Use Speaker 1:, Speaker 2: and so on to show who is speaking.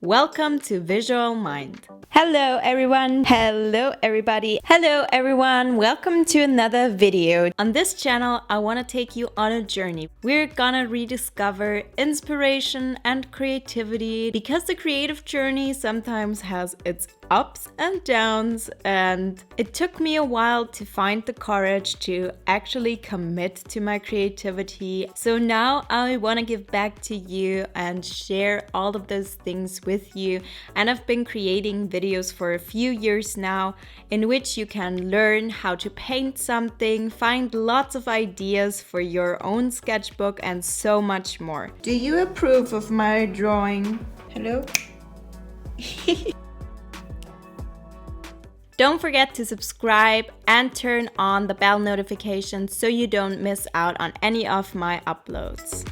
Speaker 1: Welcome to Visual Mind. Hello everyone, hello everybody, hello everyone, welcome to another video. On this channel, I want to take you on a journey. We're gonna rediscover inspiration and creativity because the creative journey sometimes has its ups and downs, and it took me a while to find the courage to actually commit to my creativity. So now I want to give back to you and share all of those things with you. And I've been creating videos for a few years now in which you can learn how to paint something, find lots of ideas for your own sketchbook, and so much more. Do you approve of my drawing? Hello? Don't forget to subscribe and turn on the bell notifications so you don't miss out on any of my uploads.